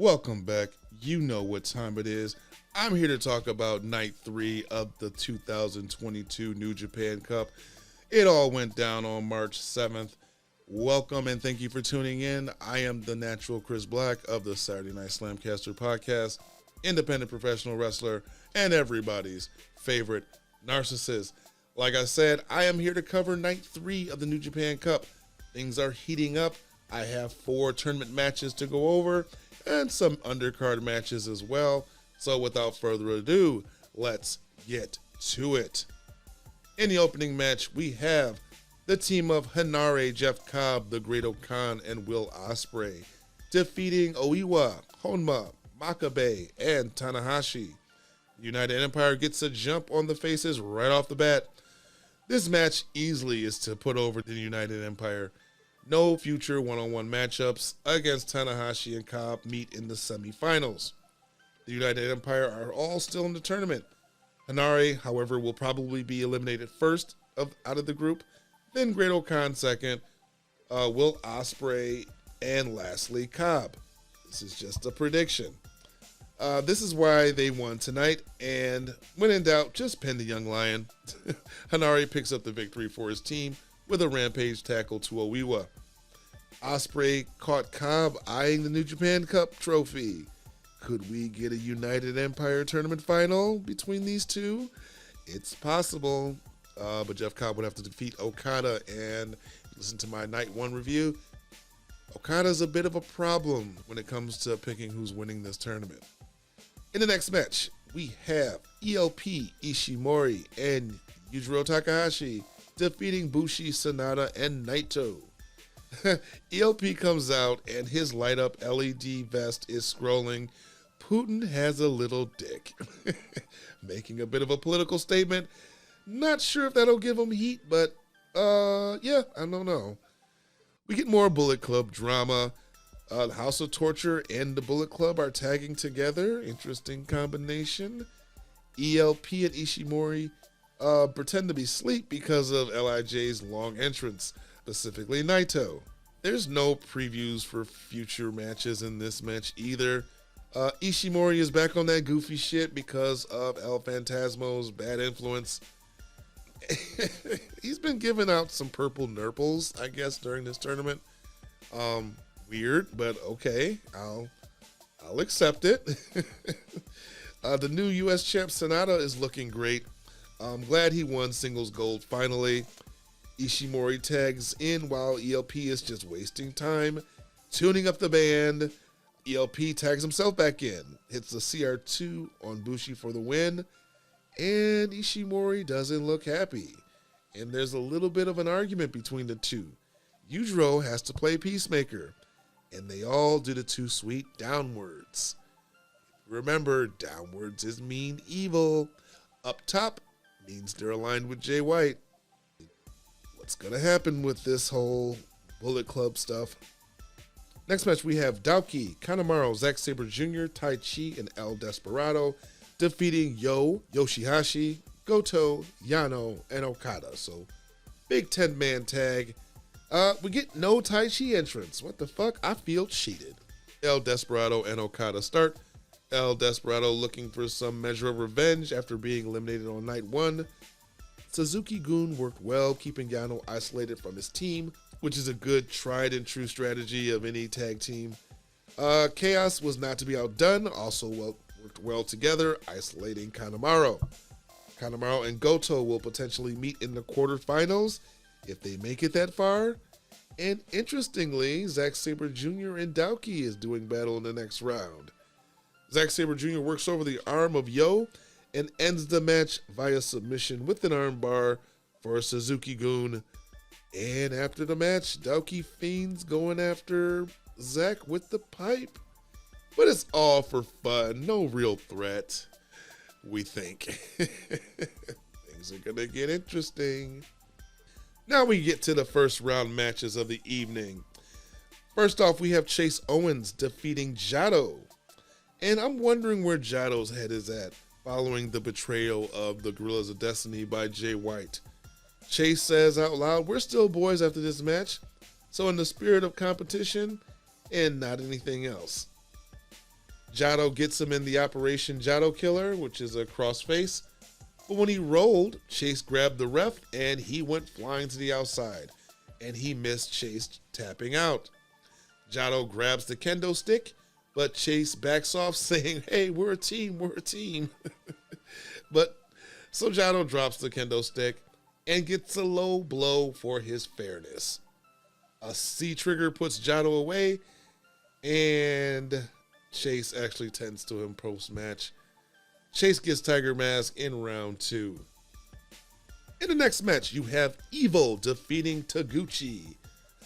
Welcome back. You know what time it is. I'm here to talk about night 3 of the 2022 New Japan Cup. It all went down on March 7th. Welcome and thank you for tuning in. I am the natural Chris Black of the Saturday Night SlamCaster podcast, independent professional wrestler, and everybody's favorite narcissist. Like I said, I am here to cover night 3 of the New Japan Cup. Things are heating up. I have 4 tournament matches to go over and some undercard matches as well. So without further ado, let's get to it. In the opening match, we have the team of Henare, Jeff Cobb, the Great Okan, and Will Ospreay, defeating Oiwa, Honma, Makabe, and Tanahashi. United Empire gets a jump on the faces right off the bat. This match easily is to put over the United Empire. No future one-on-one matchups against Tanahashi and Cobb meet in the semifinals. The United Empire are all still in the tournament. Henare, however, will probably be eliminated first out of the group, then Great Okan second, Will Ospreay, and lastly Cobb. This is just a prediction. This is why they won tonight, and when in doubt, just pin the young lion. Henare picks up the victory for his team with a rampage tackle to Oiwa. Ospreay caught Cobb eyeing the New Japan Cup trophy. Could we get a United Empire tournament final between these two? It's possible, but Jeff Cobb would have to defeat Okada, and listen to my night 1 review. Okada's a bit of a problem when it comes to picking who's winning this tournament. In the next match, we have ELP, Ishimori, and Yujiro Takahashi defeating Bushi, Sanada, and Naito. ELP comes out and his light up LED vest is scrolling, "Putin has a little dick," making a bit of a political statement. Not sure if that'll give him heat, but yeah, I don't know. We get more Bullet Club drama. The House of Torture and the Bullet Club are tagging together. Interesting combination. ELP and Ishimori pretend to be asleep because of LIJ's long entrance, specifically Naito. There's no previews for future matches in this match either. Ishimori is back on that goofy shit because of El Phantasmo's bad influence. He's been giving out some purple nurples, I guess, during this tournament. Weird, but okay, I'll accept it. The new U.S. champ Sanada is looking great. I'm glad he won singles gold finally. Ishimori tags in while ELP is just wasting time, tuning up the band. ELP tags himself back in, hits the CR2 on Bushi for the win, and Ishimori doesn't look happy. And there's a little bit of an argument between the two. Yujiro has to play peacemaker, and they all do the too sweet downwards. Remember, downwards is mean evil. Up top means they're aligned with Jay White. What's going to happen with this whole Bullet Club stuff? Next match, we have Daoki, Kanemaru, Zack Sabre Jr., Tai Chi, and El Desperado defeating Yoshihashi, Goto, Yano, and Okada. So, big 10-man tag. We get no Tai Chi entrance. What the fuck? I feel cheated. El Desperado and Okada start. El Desperado looking for some measure of revenge after being eliminated on night 1. Suzuki-gun worked well, keeping Yano isolated from his team, which is a good tried and true strategy of any tag team. Chaos was not to be outdone, also worked well together, isolating Kanemaru. Kanemaru and Goto will potentially meet in the quarterfinals if they make it that far. And interestingly, Zack Sabre Jr. and Daoki is doing battle in the next round. Zack Sabre Jr. works over the arm of Yo and ends the match via submission with an armbar for Suzuki-gun. And after the match, Daoki fiends going after Zack with the pipe. But it's all for fun, no real threat, we think. Things are gonna get interesting. Now we get to the first round matches of the evening. First off, we have Chase Owens defeating Jotto. And I'm wondering where Jotto's head is at following the betrayal of the Gorillas of Destiny by Jay White. Chase says out loud, "We're still boys after this match, so in the spirit of competition and not anything else." Jotto gets him in the Operation Jotto Killer, which is a crossface. But when he rolled, Chase grabbed the ref and he went flying to the outside. And he missed Chase tapping out. Jotto grabs the kendo stick, but Chase backs off saying, hey, we're a team. But so Jotto drops the kendo stick and gets a low blow for his fairness. A C trigger puts Jotto away, and Chase actually tends to him post-match. Chase gets Tiger Mask in round 2. In the next match, you have Evil defeating Taguchi.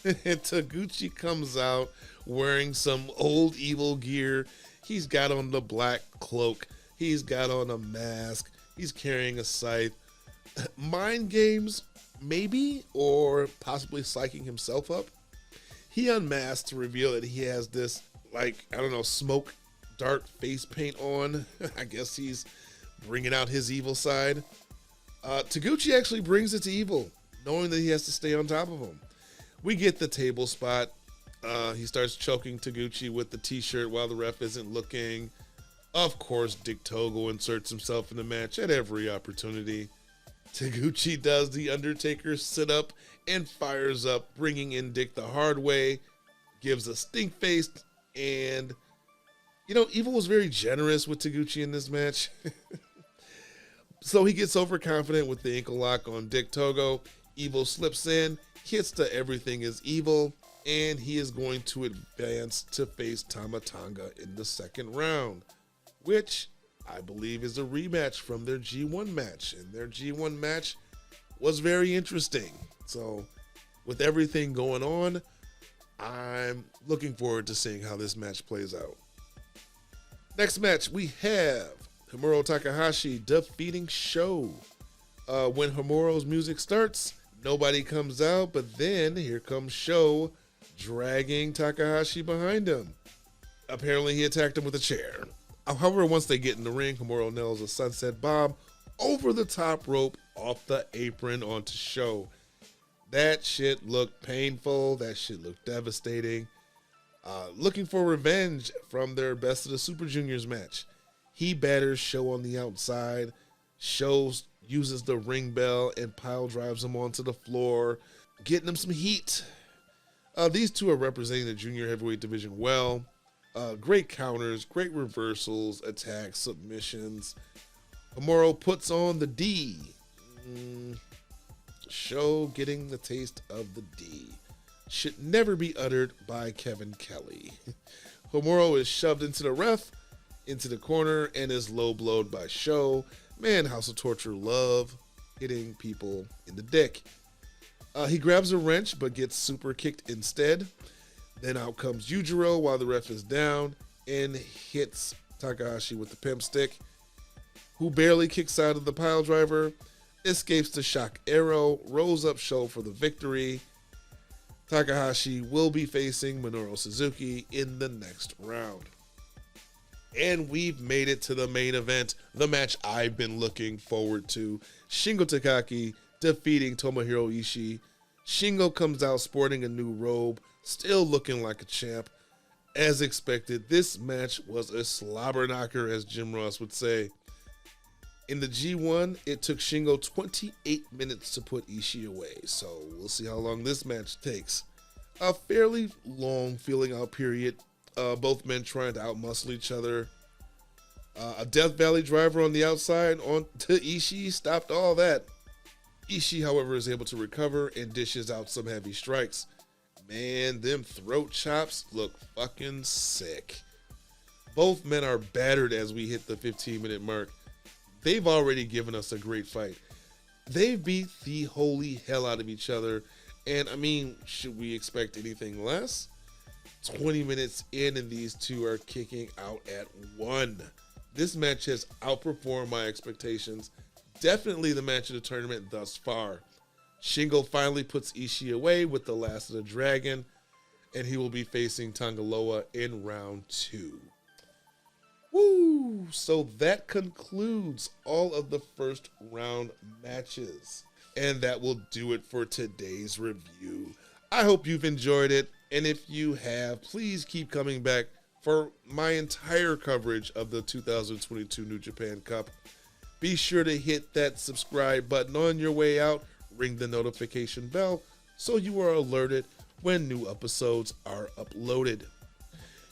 And Taguchi comes out wearing some old Evil gear. He's got on the black cloak. He's got on a mask. He's carrying a scythe. Mind games, maybe, or possibly psyching himself up. He unmasked to reveal that he has this, smoke dart face paint on. I guess he's bringing out his evil side. Taguchi actually brings it to Evil, knowing that he has to stay on top of him. We get the table spot. He starts choking Taguchi with the t-shirt while the ref isn't looking. Of course, Dick Togo inserts himself in the match at every opportunity. Taguchi does the Undertaker sit-up and fires up, bringing in Dick the hard way, gives a stink face, and, Evil was very generous with Taguchi in this match. So he gets overconfident with the ankle lock on Dick Togo. Evil slips in, hits the Everything is Evil, and he is going to advance to face Tama Tonga in the second round, which I believe is a rematch from their G1 match. And their G1 match was very interesting. So with everything going on, I'm looking forward to seeing how this match plays out. Next match, we have Hiromu Takahashi defeating Sho. When Hiromu's music starts, nobody comes out, but then here comes Sho dragging Takahashi behind him. Apparently he attacked him with a chair. However, once they get in the ring, Hiromu nails a sunset bomb over the top rope off the apron onto Sho. That shit looked painful. That shit looked devastating. Looking for revenge from their Best of the Super Juniors match. He batters Sho on the outside. Sho uses the ring bell and pile drives him onto the floor, getting him some heat. These two are representing the junior heavyweight division well. Great counters, great reversals, attacks, submissions. Hiromu puts on the D. Sho getting the taste of the D. Should never be uttered by Kevin Kelly. Hiromu is shoved into the ref, into the corner, and is low blowed by Sho. Man, House of Torture love hitting people in the dick. He grabs a wrench but gets super kicked instead. Then out comes Yujiro while the ref is down and hits Takahashi with the pimp stick, who barely kicks out of the pile driver, escapes the shock arrow, rolls up Sho for the victory. Takahashi will be facing Minoru Suzuki in the next round. And we've made it to the main event, the match I've been looking forward to. Shingo Takagi defeating Tomohiro Ishii. Shingo comes out sporting a new robe, still looking like a champ. As expected, this match was a slobber knocker, as Jim Ross would say. In the G1, it took Shingo 28 minutes to put Ishii away, so we'll see how long this match takes. A fairly long feeling out period, both men trying to outmuscle each other. A Death Valley driver on the outside on to Ishii stopped all that. Ishii, however, is able to recover and dishes out some heavy strikes. Man, them throat chops look fucking sick. Both men are battered as we hit the 15-minute mark. They've already given us a great fight. They beat the holy hell out of each other. And I mean, should we expect anything less? 20 minutes in and these two are kicking out at one. This match has outperformed my expectations. Definitely the match of the tournament thus far. Shingo finally puts Ishii away with the Last of the Dragon, and he will be facing Tangaloa in round 2. Woo! So that concludes all of the first round matches. And that will do it for today's review. I hope you've enjoyed it. And if you have, please keep coming back for my entire coverage of the 2022 New Japan Cup. Be sure to hit that subscribe button on your way out, ring the notification bell so you are alerted when new episodes are uploaded.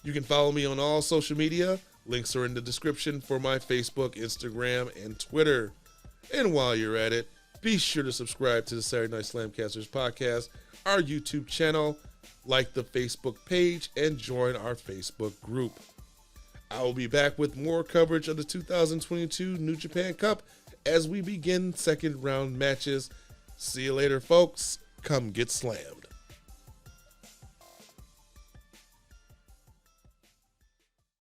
You can follow me on all social media. Links are in the description for my Facebook, Instagram, and Twitter. And while you're at it, be sure to subscribe to the Saturday Night SlamCasters podcast, our YouTube channel, like the Facebook page, and join our Facebook group. I will be back with more coverage of the 2022 New Japan Cup as we begin second round matches. See you later, folks. Come get slammed.